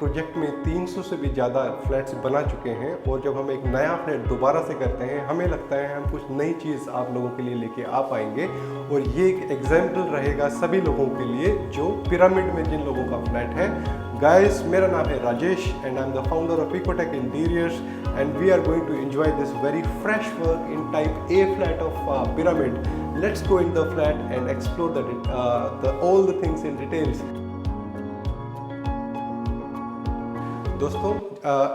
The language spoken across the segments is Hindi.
प्रोजेक्ट में 300 से भी ज़्यादा फ्लैट्स बना चुके हैं और जब हम एक नया फ्लैट दोबारा से करते हैं हमें लगता है हम कुछ नई चीज़ आप लोगों के लिए लेके आ पाएंगे और ये एक एग्जाम्पल रहेगा सभी लोगों के लिए जो पिरामिड में जिन लोगों का फ्लैट है। गाइस, मेरा नाम है Rajesh and I am the founder of Ecotech interiors and we are going to enjoy this very fresh work in type a flat of pyramid. Let's go in the flat and explore all the things in details. दोस्तों,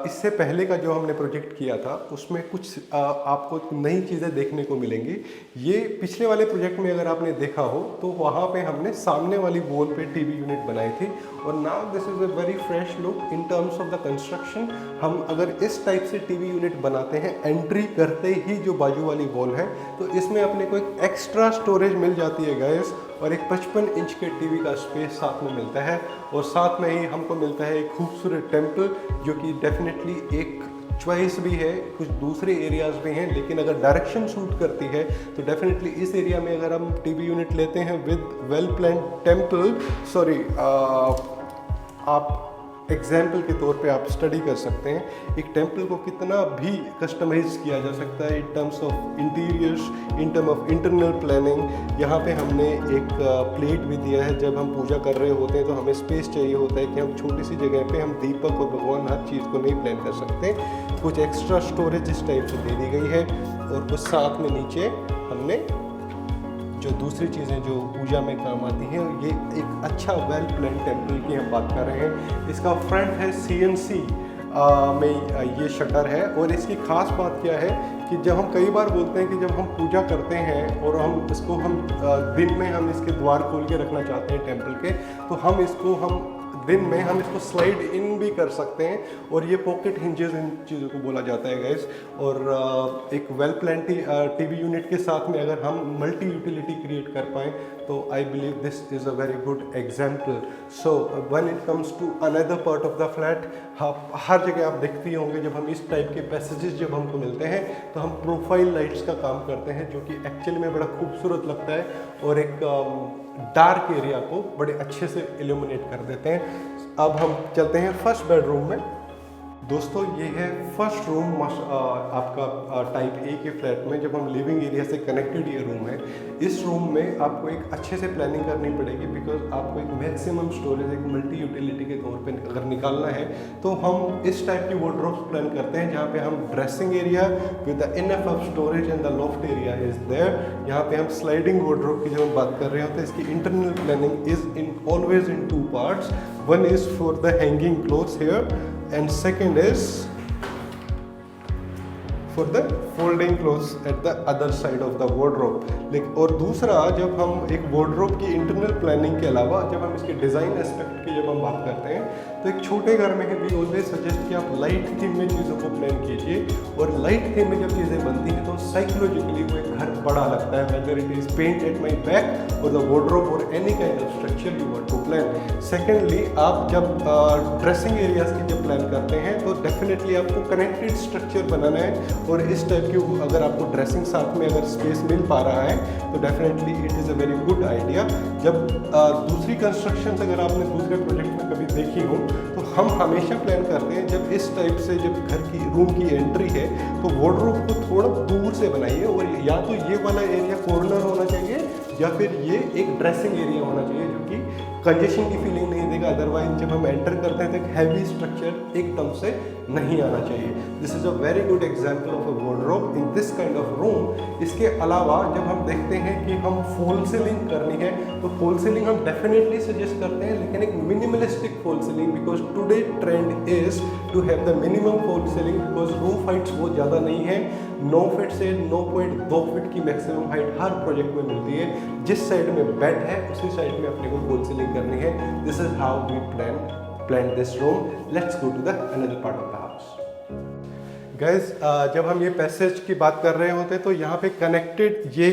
इससे पहले का जो हमने प्रोजेक्ट किया था उसमें कुछ आपको नई चीज़ें देखने को मिलेंगी। ये पिछले वाले प्रोजेक्ट में अगर आपने देखा हो तो वहाँ पे हमने सामने वाली वॉल पे टीवी यूनिट बनाई थी और now this is a very fresh look in terms of the construction. हम अगर इस टाइप से टीवी यूनिट बनाते हैं एंट्री करते ही जो बाजू वाली वॉल है तो इसमें अपने को एक एक्स्ट्रा स्टोरेज मिल जाती है गाइस और एक 55 इंच के टीवी का स्पेस साथ में मिलता है और साथ में ही हमको मिलता है एक खूबसूरत टेम्पल जो कि डेफिनेटली एक चॉइस भी है। कुछ दूसरे एरियाज भी हैं लेकिन अगर डायरेक्शन सूट करती है तो डेफिनेटली इस एरिया में अगर हम टीवी यूनिट लेते हैं विद वेल प्लान टेम्पल, आप एग्जाम्पल के तौर पे आप स्टडी कर सकते हैं एक टेम्पल को कितना भी कस्टमाइज किया जा सकता है इन terms of interiors, in term of internal planning. यहाँ पे हमने एक प्लेट भी दिया है, जब हम पूजा कर रहे होते हैं तो हमें स्पेस चाहिए होता है कि हम छोटी सी जगह पे हम दीपक और भगवान हर चीज़ को नहीं प्लान कर सकते। कुछ एक्स्ट्रा स्टोरेज इस टाइप से दे दी गई है और कुछ साथ में नीचे हमने जो दूसरी चीज़ें जो पूजा में काम आती हैं, ये एक अच्छा वेल प्लान टेम्पल की हम बात कर रहे हैं। इसका फ्रंट है CNC में ये शटर है और इसकी ख़ास बात क्या है कि जब हम कई बार बोलते हैं कि जब हम पूजा करते हैं और हम इसको दिन में हम इसके द्वार खोल के रखना चाहते हैं टेम्पल के, तो हम इसको दिन में हम इसको स्लाइड इन भी कर सकते हैं और ये पॉकेट हिंजेस इन चीज़ों को बोला जाता है गाइस। और एक वेल प्लान टीवी यूनिट के साथ में अगर हम मल्टी यूटिलिटी क्रिएट कर पाएँ तो I believe this is a very good example. So when it comes to another part of the flat, हर जगह आप देखते ही होंगे जब हम इस टाइप के पैसेजेस जब हमको मिलते हैं तो हम प्रोफाइल लाइट्स का काम करते हैं जो कि एक्चुअली में बड़ा खूबसूरत लगता है और एक डार्क एरिया को बड़े अच्छे से इल्यूमिनेट कर देते हैं। अब हम चलते हैं फर्स्ट बेडरूम में। दोस्तों, ये है फर्स्ट रूम आपका टाइप ए के फ्लैट में। जब हम लिविंग एरिया से कनेक्टेड ये रूम है, इस रूम में आपको एक अच्छे से प्लानिंग करनी पड़ेगी बिकॉज आपको एक मैक्सिमम स्टोरेज एक मल्टी यूटिलिटी के तौर पे अगर निकालना है तो हम इस टाइप की वार्डरोब्स प्लान करते हैं जहाँ पे हम dressing area with the enough of storage and the loft area is there. यहाँ पे हम स्लाइडिंग वार्डरोब की जब हम बात कर रहे होते हैं, इसकी internal planning is in always in 2 parts. One is for the hanging clothes here and second is for the folding clothes at the other side of the wardrobe। और दूसरा, जब हम एक wardrobe की इंटरनल प्लानिंग के अलावा जब हम इसके डिज़ाइन एस्पेक्ट की जब हम बात करते हैं तो एक छोटे घर में भी ऑलवेज सजेस्ट कि आप लाइट थीम में चीज़ों को प्लान कीजिए और लाइट थीम में जब चीज़ें बनती हैं तो साइकोलॉजिकली वो एक घर बड़ा लगता है, whether it is paint at my back और द wardrobe और any kind of structure you want to plan. Secondly, आप जब ड्रेसिंग एरियाज की जब प्लान करते हैं तो डेफिनेटली आपको कनेक्टेड स्ट्रक्चर बनाना है और इस टाइप की अगर आपको ड्रेसिंग साथ में अगर स्पेस मिल पा रहा है तो definitely it is a very good idea. जब दूसरी कंस्ट्रक्शन अगर आपने दूसरे प्रोजेक्ट में कभी देखी हो तो हम हमेशा प्लान करते हैं जब इस टाइप से जब घर की रूम की एंट्री है तो वार्डरोब को थोड़ा दूर से बनाइए और या तो ये वाला एरिया कॉर्नर होना चाहिए या फिर ये एक ड्रेसिंग एरिया होना चाहिए जो कि कंजेशन की फीलिंग नहीं देगा। अदरवाइज जब हम एंटर करते हैं तो एक हैवी स्ट्रक्चर एकदम से नहीं आना चाहिए। This is a very good example of a wardrobe in this kind of room. इसके अलावा जब हम देखते हैं कि हम फॉल सीलिंग करनी है तो फॉल सीलिंग हम डेफिनेटली सजेस्ट करते हैं, लेकिन एक minimalistic false ceiling because today trend is to have the minimum false ceiling because roof heights बहुत ज़्यादा नहीं है। 9 फीट से 9.2 फीट की मैक्सिमम हाइट हर प्रोजेक्ट में मिलती है। जिस साइड में बेड है उसी साइड में अपने को फॉल सीलिंग करनी है। This is how we plan this room. Let's go to the another part of the house. Guys, जब हम ये पैसेज की बात कर रहे होते हैं तो यहाँ पे कनेक्टेड ये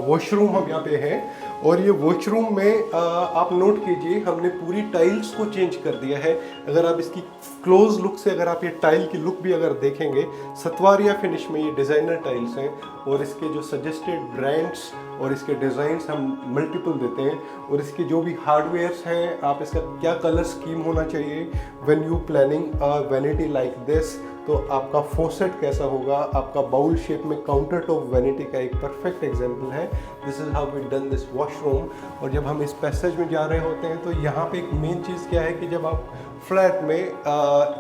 वॉशरूम हम यहाँ पे हैं और ये वॉशरूम में आप नोट कीजिए हमने पूरी टाइल्स को चेंज कर दिया है। अगर आप इसकी क्लोज लुक से अगर आप ये टाइल की लुक भी अगर देखेंगे, सतवारिया फिनिश में ये डिज़ाइनर टाइल्स हैं और इसके जो सजेस्टेड ब्रांड्स और इसके डिज़ाइंस हम मल्टीपल देते हैं, और इसके जो भी हार्डवेयर्स हैं, आप इसका क्या कलर स्कीम होना चाहिए when you planning a vanity like this, तो आपका फोसेट कैसा होगा, आपका बाउल शेप में काउंटर टॉप वैनिटी का एक परफेक्ट एग्जांपल है। This is how we done this washroom. और जब हम इस पैसेज में जा रहे होते हैं तो यहाँ पे एक मेन चीज़ क्या है कि जब आप फ्लैट में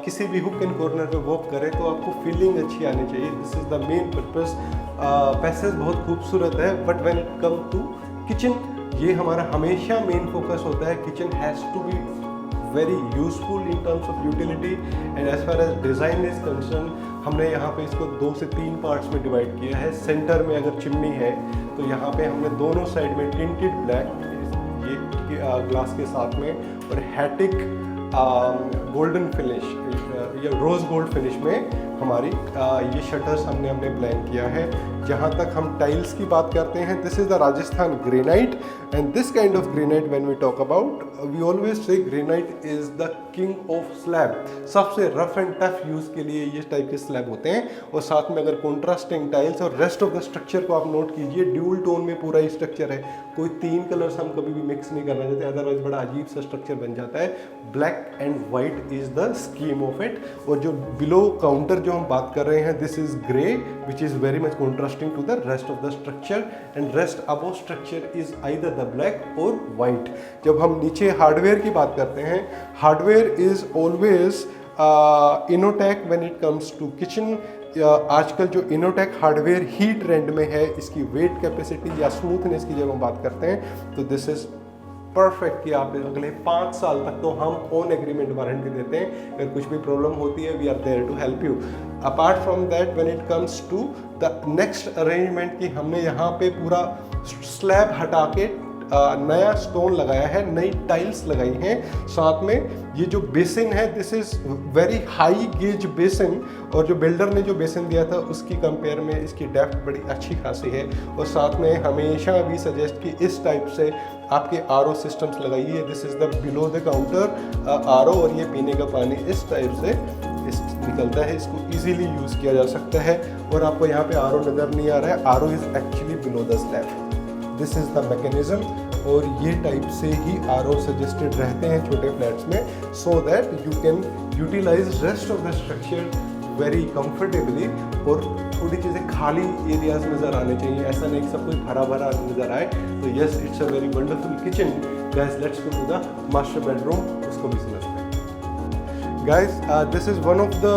किसी भी हुक एंड कॉर्नर पे वॉक करें तो आपको फीलिंग अच्छी आनी चाहिए। This is the main purpose. Passage बहुत खूबसूरत है, but when it come to kitchen, ये हमारा हमेशा मेन फोकस होता है। Kitchen has to be very useful in terms of utility, and as far as design is concern, हमने यहाँ पे इसको 2 से 3 पार्ट्स में डिवाइड किया है। सेंटर में अगर चिमनी है तो यहाँ पे हमने दोनों साइड में टिंटेड ब्लैक, ये ग्लास के साथ में, और हैटिक गोल्डन फिनिश या रोज़ गोल्ड फिनिश में हमारी ये शटर्स हमने प्लान किया है। जहाँ तक हम टाइल्स की बात करते हैं, this is the Rajasthan granite, and this kind of granite when we talk about, we always say granite is the king of slab. सबसे रफ एंड टफ यूज़ के लिए ये टाइप के स्लैब होते हैं। और साथ में अगर कॉन्ट्रास्टिंग टाइल्स, और रेस्ट ऑफ द स्ट्रक्चर को आप नोट कीजिए, ड्यूल टोन में पूरा ही स्ट्रक्चर है। कोई 3 कलर्स हम कभी भी मिक्स नहीं करना चाहते, अदरवाइज बड़ा अजीब सा स्ट्रक्चर बन जाता है। Black and white is the scheme of it. और जो बिलो काउंटर जो हम बात कर रहे हैं, this is grey which is very much contrasting to the rest of the structure, and rest above structure is either the black or white। जब हम नीचे हार्डवेयर की बात करते हैं, hardware is always Innotech when it comes to kitchen। आजकल जो इनोटेक हार्डवेयर ही ट्रेंड में है, इसकी वेट कैपेसिटी या स्मूथनेस की जब हम बात करते हैं तो दिस इज परफेक्ट कि आप अगले 5 साल तक तो हम ऑन एग्रीमेंट वारंटी देते हैं। अगर कुछ भी प्रॉब्लम होती है, we are there to help you. Apart from that, when it comes to the next arrangement, कि हमने यहाँ पे पूरा स्लैब हटा के नया स्टोन लगाया है, नई टाइल्स लगाई हैं। साथ में ये जो बेसिन है, this is very high gauge basin, और जो बिल्डर ने जो बेसिन दिया था उसकी कंपेयर में इसकी डेप्थ बड़ी अच्छी खासी है। और साथ में हमेशा भी सजेस्ट कि इस टाइप से आपके आरओ सिस्टम्स लगाइए। This is the below the counter RO, और ये पीने का पानी इस टाइप से निकलता है, इसको इजीली यूज़ किया जा सकता है। और आपको यहाँ पे आरओ नज़र नहीं आ रहा है, RO is actually below the slab. This is the mechanism, और ये टाइप से ही आरओ सजेस्टेड रहते हैं छोटे फ्लैट्स में, so that you can utilize rest of the structure very comfortably. और थोड़ी चीज़ें खाली एरियाज नज़र आने चाहिए, ऐसा नहीं कि सब कुछ भरा भरा नज़र आए। तो yes, it's a very wonderful kitchen. Guys, let's go to the master bedroom, उसको भी समझते हैं। Guys, this is one of the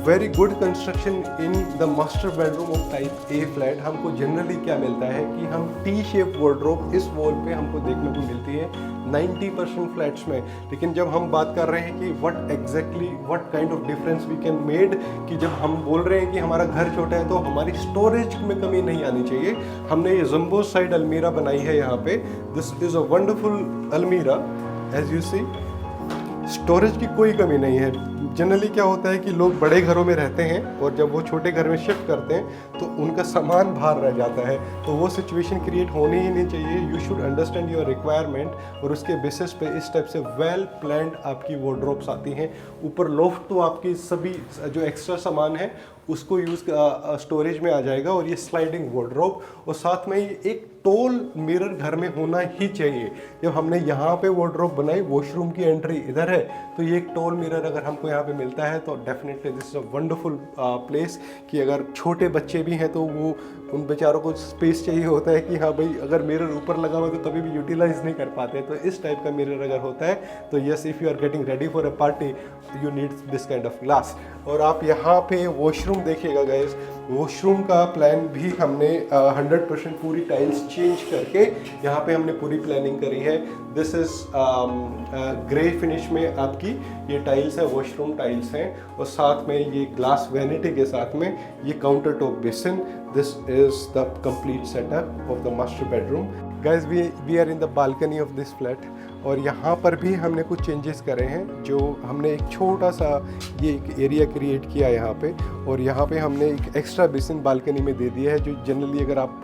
very good construction in the master bedroom of type A flat। हमको जनरली क्या मिलता है कि हम टी शेप वार्डरोब इस वॉल पे हमको देखने को मिलती है 90% फ्लैट्स में। लेकिन जब हम बात कर रहे हैं कि what kind of difference we can made, कि जब हम बोल रहे हैं कि हमारा घर छोटा है तो हमारी स्टोरेज में कमी नहीं आनी चाहिए। हमने ये जम्बो साइड अलमीरा बनाई है यहाँ पे। दिस इज़ अ वंडरफुल अलमीरा, एज यू सी। स्टोरेज की कोई कमी नहीं है। जनरली क्या होता है कि लोग बड़े घरों में रहते हैं और जब वो छोटे घर में शिफ्ट करते हैं तो उनका सामान बाहर रह जाता है, तो वो सिचुएशन क्रिएट होनी ही नहीं चाहिए। You should understand your requirement, और उसके बेसिस पे इस टाइप से वेल प्लान्ड आपकी वार्डरोब्स आती हैं। ऊपर लोफ्ट तो आपकी सभी जो एक्स्ट्रा सामान है उसको यूज़ स्टोरेज में आ जाएगा, और ये स्लाइडिंग वार्डरोब, और साथ में एक टॉल मिरर घर में होना ही चाहिए। जब हमने यहाँ पे वार्डरोब बनाई, वॉशरूम की एंट्री इधर है, तो ये एक टॉल मिरर अगर हमको यहाँ पे मिलता है तो definitely this is a wonderful place. कि अगर छोटे बच्चे भी हैं तो वो उन बेचारों को स्पेस चाहिए होता है कि हाँ भाई, अगर मिरर ऊपर लगा हुआ तो कभी भी यूटिलाइज नहीं कर पाते, तो इस टाइप का मिरर अगर होता है तो yes, if you are getting ready for a party you need this kind of glass. और आप यहाँ पे वॉशरूम देखिएगा गाइस, वॉशरूम का प्लान भी हमने 100% पूरी टाइल्स चेंज करके यहाँ पे हमने पूरी प्लानिंग करी है। दिस इज़ ग्रे फिनिश में आपकी ये टाइल्स है, वॉशरूम टाइल्स हैं, और साथ में ये ग्लास वैनिटी के साथ में ये counter top basin. This is the complete setup of the master bedroom. Guys, we are in the balcony of this flat, और यहाँ पर भी हमने कुछ चेंजेस करे हैं। जो हमने एक छोटा सा ये एक एरिया क्रिएट किया यहाँ पे, और यहाँ पे हमने एक एक्स्ट्रा बेसिन बालकनी में दे दिया है। जो जनरली अगर आप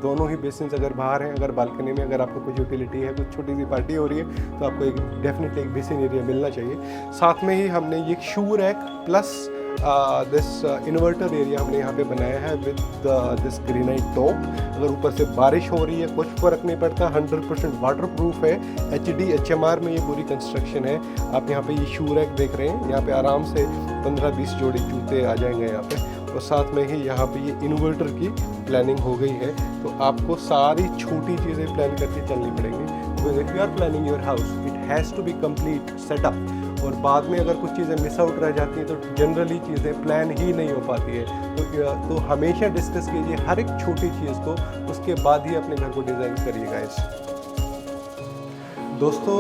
दोनों ही बेसिन अगर बाहर हैं, अगर बालकनी में अगर आपको कुछ यूटिलिटी है, कुछ छोटी सी पार्टी हो रही है, तो आपको एक डेफिनेटली एक बेसिन एरिया मिलना चाहिए। साथ में ही हमने ये shoe rack plus this inverter area हमने यहाँ पे बनाया है विद दिस ग्रेनाइट टॉप। अगर ऊपर से बारिश हो रही है कुछ फ़र्क नहीं पड़ता, 100% वाटर प्रूफ है। HD HMR में ये पूरी कंस्ट्रक्शन है। आप यहाँ पे ये शू रैक देख रहे हैं, यहाँ पे आराम से 15-20 जोड़ी जूते आ जाएंगे यहाँ पे। और साथ में ही यहाँ पे ये इन्वर्टर की प्लानिंग हो गई है। तो आपको सारी छोटी चीज़ें प्लान करके चलनी पड़ेंगी, because if you are planning your house it has to be complete setup. और बाद में अगर कुछ चीज़ें मिस आउट रह जाती हैं तो जनरली चीज़ें प्लान ही नहीं हो पाती है। तो हमेशा डिस्कस कीजिए हर एक छोटी चीज़ को, उसके बाद ही अपने घर को डिज़ाइन करिएगा। इस दोस्तों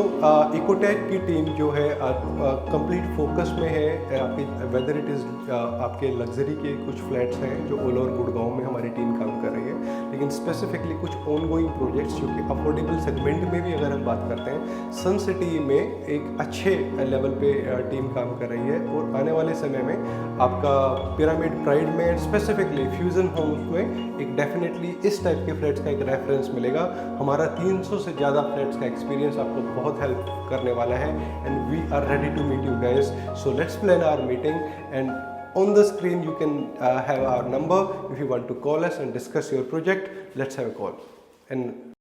इकोटेक की टीम जो है कंप्लीट फोकस में है आपकी, वेदर इट इज़ आपके लग्जरी के कुछ फ्लैट्स हैं जो ऑल ओवर गुड़गांव में हमारी टीम काम कर रही है, लेकिन स्पेसिफिकली कुछ ऑनगोइंग प्रोजेक्ट्स जो कि अफोर्डेबल सेगमेंट में भी अगर हम बात करते हैं, सन सिटी में एक अच्छे लेवल पे टीम काम कर रही है। और आने वाले समय में आपका पिरामिड प्राइड में स्पेसिफिकली फ्यूजन होम्स में एक डेफिनेटली इस टाइप के फ्लैट्स का एक रेफरेंस मिलेगा। हमारा 300 से ज़्यादा फ्लैट्स का एक्सपीरियंस आपको बहुत हेल्प करने वाला है, and we are ready to meet you guys. So let's plan our meeting, and on the screen you can have our number if you want to call us and discuss your project. Let's have a call. And